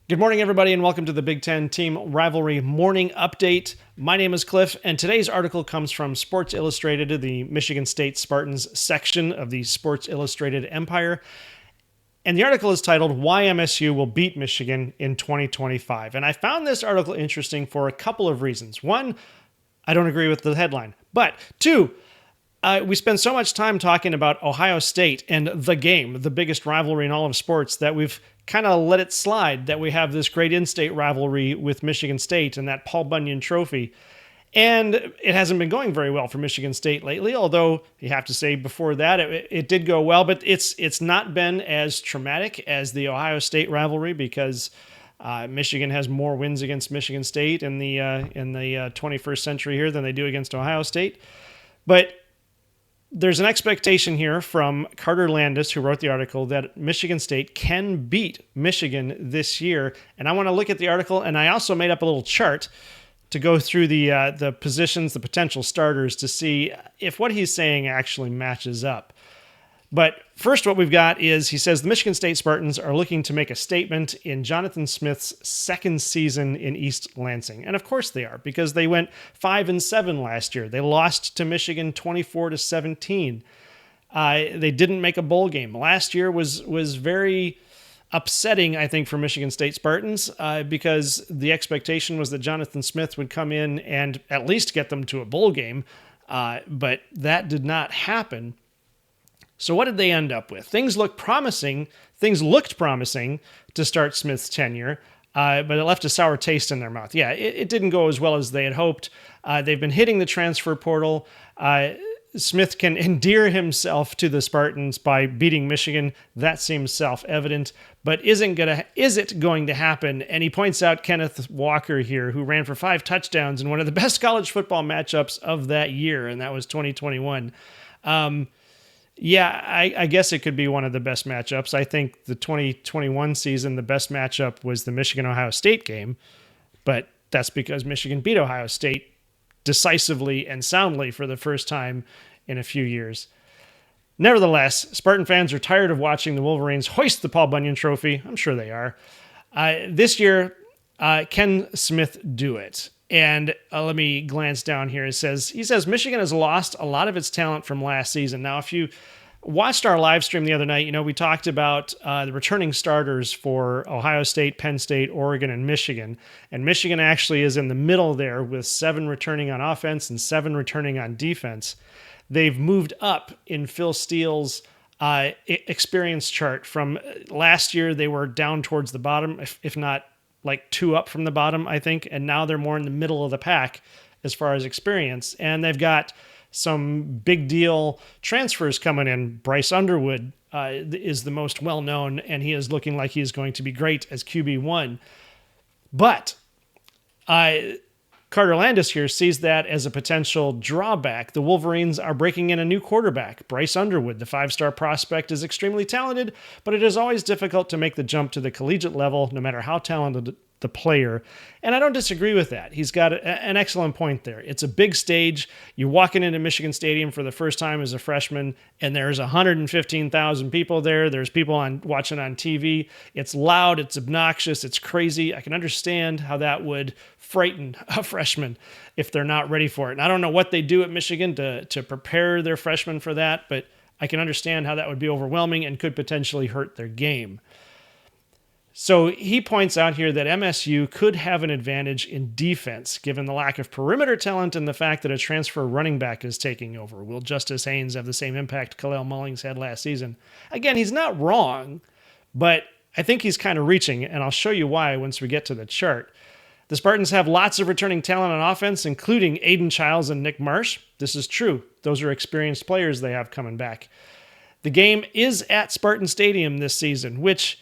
Good morning, everybody, and welcome to the Big Ten Team Rivalry Morning Update. My name is Cliff, and today's article comes from Sports Illustrated, the Michigan State Spartans section of the Sports Illustrated Empire. And the article is titled, Why MSU Will Beat Michigan in 2025. And I found this article interesting for a couple of reasons. One, I don't agree with the headline. But two, we spend so much time talking about Ohio State and the game, the biggest rivalry in all of sports, that we've kind of let it slide that we have this great in-state rivalry with Michigan State and that Paul Bunyan Trophy. And it hasn't been going very well for Michigan State lately, although you have to say before that it did go well, but it's not been as traumatic as the Ohio State rivalry because Michigan has more wins against Michigan State in the 21st century here than they do against Ohio State. But there's an expectation here from Carter Landis, who wrote the article, that Michigan State can beat Michigan this year. And I want to look at the article, and I also made up a little chart to go through the positions, the potential starters, to see if what he's saying actually matches up. But first, what we've got is, he says, the Michigan State Spartans are looking to make a statement in Jonathan Smith's second season in East Lansing. And of course they are, because they went 5-7 last year. They lost to Michigan 24-17. They didn't make a bowl game. Last year was very upsetting, I think, for Michigan State Spartans because the expectation was that Jonathan Smith would come in and at least get them to a bowl game. But that did not happen. So what did they end up with? Things looked promising to start Smith's tenure, but it left a sour taste in their mouth. Yeah, it didn't go as well as they had hoped. They've been hitting the transfer portal. Smith can endear himself to the Spartans by beating Michigan. That seems self-evident, but is it going to happen? And he points out Kenneth Walker here, who ran for 5 touchdowns in one of the best college football matchups of that year, and that was 2021. Yeah, I guess it could be one of the best matchups. I think the 2021 season, the best matchup was the Michigan-Ohio State game, but that's because Michigan beat Ohio State decisively and soundly for the first time in a few years. Nevertheless, Spartan fans are tired of watching the Wolverines hoist the Paul Bunyan Trophy. I'm sure they are. This year, can Smith do it? And let me glance down here. He says Michigan has lost a lot of its talent from last season. Now, if you watched our live stream the other night, we talked about the returning starters for Ohio State, Penn State, Oregon, and Michigan. And Michigan actually is in the middle there with 7 returning on offense and 7 returning on defense. They've moved up in Phil Steele's experience chart. From last year, they were down towards the bottom, if not like 2 up from the bottom, I think. And now they're more in the middle of the pack as far as experience. And they've got some big deal transfers coming in. Bryce Underwood is the most well-known, and he is looking like he is going to be great as QB1. But Carter Landis here sees that as a potential drawback. The Wolverines are breaking in a new quarterback. Bryce Underwood, the 5-star prospect, is extremely talented, but it is always difficult to make the jump to the collegiate level, no matter how talented the player. And I don't disagree with that. He's got an excellent point there. It's a big stage. You're walking into Michigan Stadium for the first time as a freshman, and there's 115,000 people there. There's people watching on TV. It's loud. It's obnoxious. It's crazy. I can understand how that would frighten a freshman if they're not ready for it. And I don't know what they do at Michigan to prepare their freshmen for that, but I can understand how that would be overwhelming and could potentially hurt their game. So he points out here that MSU could have an advantage in defense, given the lack of perimeter talent and the fact that a transfer running back is taking over. Will Justice Haynes have the same impact Kalel Mullings had last season? Again, he's not wrong, but I think he's kind of reaching, and I'll show you why once we get to the chart. The Spartans have lots of returning talent on offense, including Aiden Childs and Nick Marsh. This is true. Those are experienced players they have coming back. The game is at Spartan Stadium this season, which,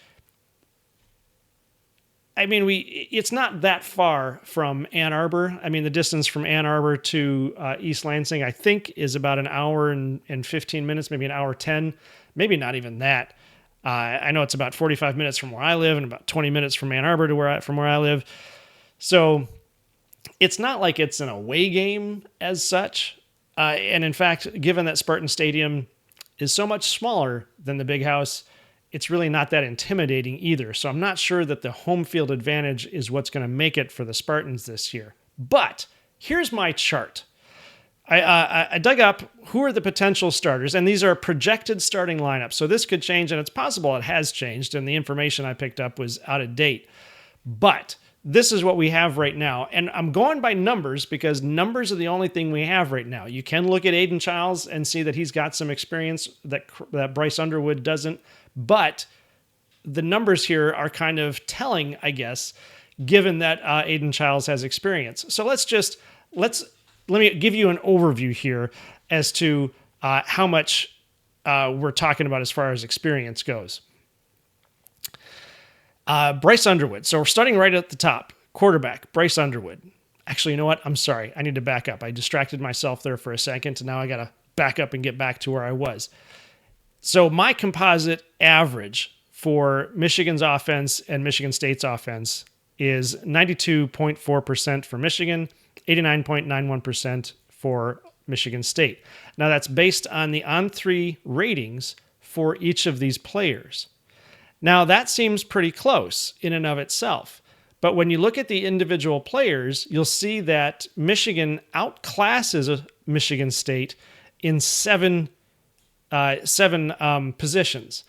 it's not that far from Ann Arbor. The distance from Ann Arbor to East Lansing, I think, is about an hour and 15 minutes, maybe an hour 10, maybe not even that. I know it's about 45 minutes from where I live and about 20 minutes from Ann Arbor from where I live. So it's not like it's an away game as such. And in fact, given that Spartan Stadium is so much smaller than the Big House, it's really not that intimidating either. So I'm not sure that the home field advantage is what's going to make it for the Spartans this year. But here's my chart. I dug up who are the potential starters, and these are projected starting lineups. So this could change, and it's possible it has changed, and the information I picked up was out of date. But this is what we have right now. And I'm going by numbers because numbers are the only thing we have right now. You can look at Aiden Childs and see that he's got some experience that Bryce Underwood doesn't. But the numbers here are kind of telling, I guess, given that Aiden Childs has experience. So let me give you an overview here as to how much we're talking about as far as experience goes. Bryce Underwood. So we're starting right at the top. Quarterback, Bryce Underwood. Actually, you know what? I'm sorry. I need to back up. I distracted myself there for a second, and now I got to back up and get back to where I was. So my composite average for Michigan's offense and Michigan State's offense is 92.4% for Michigan, 89.91% for Michigan State. Now that's based on the on-3 ratings for each of these players. Now, that seems pretty close in and of itself. But when you look at the individual players, you'll see that Michigan outclasses Michigan State in seven positions.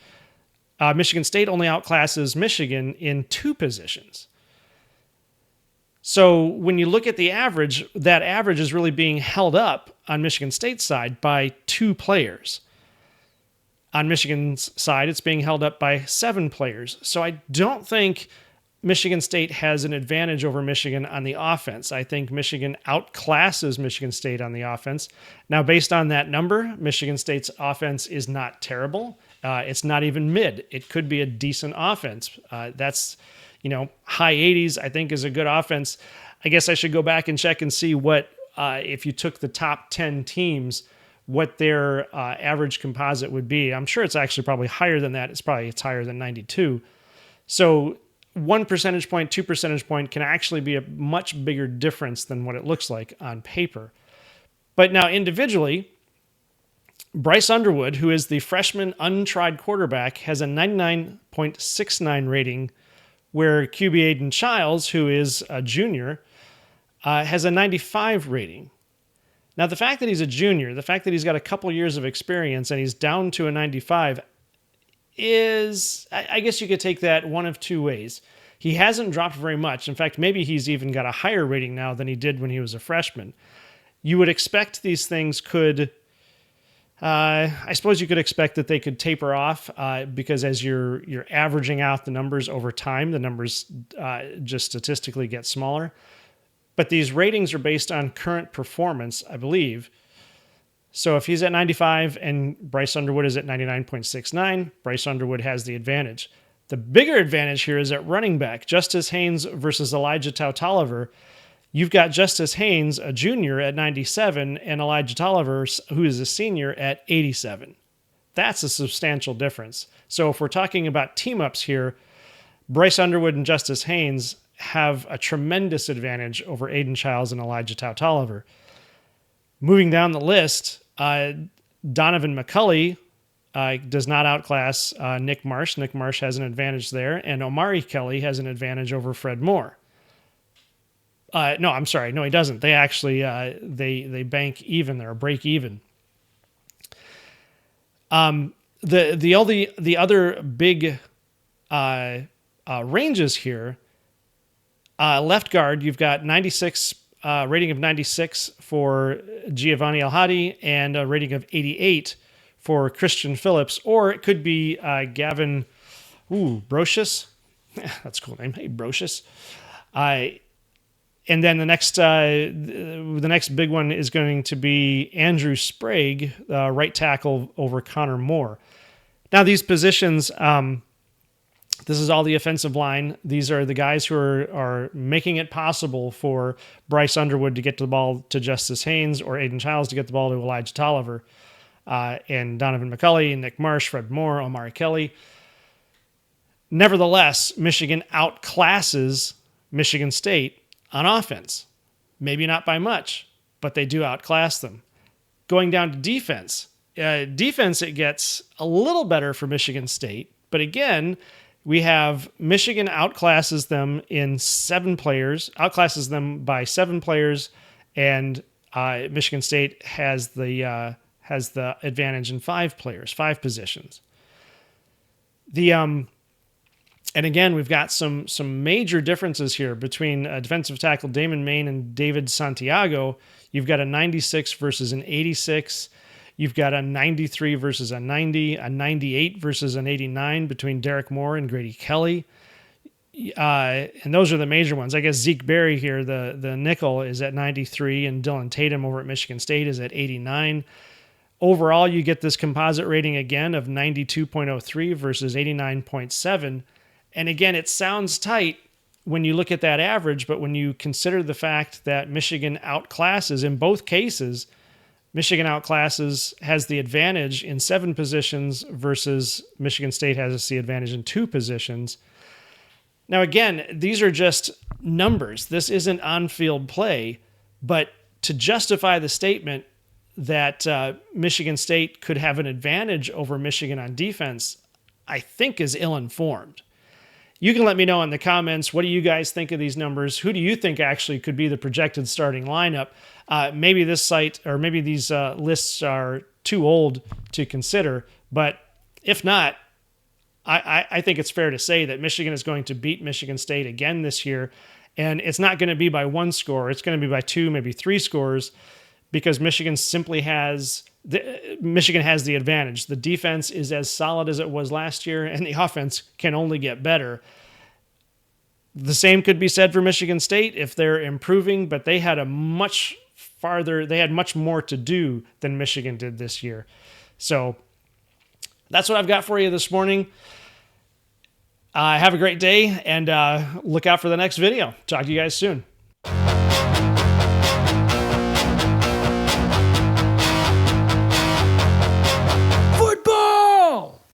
Michigan State only outclasses Michigan in 2 positions. So when you look at the average, that average is really being held up on Michigan State's side by 2 players. On Michigan's side, it's being held up by 7 players. So I don't think Michigan State has an advantage over Michigan on the offense. I think Michigan outclasses Michigan State on the offense. Now, based on that number, Michigan State's offense is not terrible. It's not even mid. It could be a decent offense. That's, high 80s, I think, is a good offense. I guess I should go back and check and see what, if you took the top 10 teams, what their average composite would be. I'm sure it's actually probably higher than that. It's higher than 92. So 1 percentage point, 2 percentage point can actually be a much bigger difference than what it looks like on paper. But now individually, Bryce Underwood, who is the freshman untried quarterback, has a 99.69 rating, where QB Aiden Childs, who is a junior, has a 95 rating. Now, the fact that he's a junior, the fact that he's got a couple years of experience and he's down to a 95 is, I guess you could take that one of 2 ways. He hasn't dropped very much. In fact, maybe he's even got a higher rating now than he did when he was a freshman. You would expect these things could, I suppose you could expect that they could taper off because as you're averaging out the numbers over time, the numbers just statistically get smaller. But these ratings are based on current performance, I believe. So if he's at 95 and Bryce Underwood is at 99.69, Bryce Underwood has the advantage. The bigger advantage here is at running back. Justice Haynes versus Elijah Tautoliver. You've got Justice Haynes, a junior, at 97, and Elijah Tolliver, who is a senior, at 87. That's a substantial difference. So if we're talking about team-ups here, Bryce Underwood and Justice Haynes have a tremendous advantage over Aiden Childs and Elijah Tautoliver. Moving down the list, Donovan McCulley does not outclass Nick Marsh. Nick Marsh has an advantage there, and Omari Kelly has an advantage over Fred Moore. No, I'm sorry. No, he doesn't. They actually they bank even there, break even. The other big ranges here. Left guard, you've got 96 rating of 96 for Giovanni El-Hadi and a rating of 88 for Christian Phillips, or it could be Gavin Brocious. That's a cool name. Hey, Brocious. And then the next big one is going to be Andrew Sprague, right tackle over Connor Moore. Now these positions, this is all the offensive line. These are the guys who are making it possible for Bryce Underwood to get the ball to Justice Haynes or Aiden Childs to get the ball to Elijah Tolliver, and Donovan McCulley, Nick Marsh, Fred Moore, Omari Kelly. Nevertheless, Michigan outclasses Michigan State on offense. Maybe not by much, but they do outclass them. Going down to defense. Defense, it gets a little better for Michigan State, But again, we have Michigan outclasses them in 7 players, outclasses them by 7 players, and Michigan State has the advantage in 5 players, 5 positions. And again, we've got some major differences here between defensive tackle Damon Main and David Santiago. You've got a 96 versus an 86. You've got a 93 versus a 90, a 98 versus an 89 between Derek Moore and Grady Kelly. And those are the major ones. I guess Zeke Berry here, the nickel, is at 93, and Dylan Tatum over at Michigan State is at 89. Overall, you get this composite rating again of 92.03 versus 89.7. And again, it sounds tight when you look at that average, but when you consider the fact that Michigan outclasses in both cases, Michigan outclasses has the advantage in 7 positions versus Michigan State has the advantage in 2 positions. Now, again, these are just numbers. This isn't on-field play, but to justify the statement that Michigan State could have an advantage over Michigan on defense, I think is ill-informed. You can let me know in the comments, what do you guys think of these numbers? Who do you think actually could be the projected starting lineup? Maybe this site or maybe these lists are too old to consider, but if not, I think it's fair to say that Michigan is going to beat Michigan State again this year, and it's not going to be by 1 score. It's going to be by 2, maybe 3 scores, because Michigan has the advantage. The defense is as solid as it was last year, and the offense can only get better. The same could be said for Michigan State if they're improving, but they had much more to do than Michigan did this year. So that's what I've got for you this morning. Have a great day, and look out for the next video. Talk to you guys soon.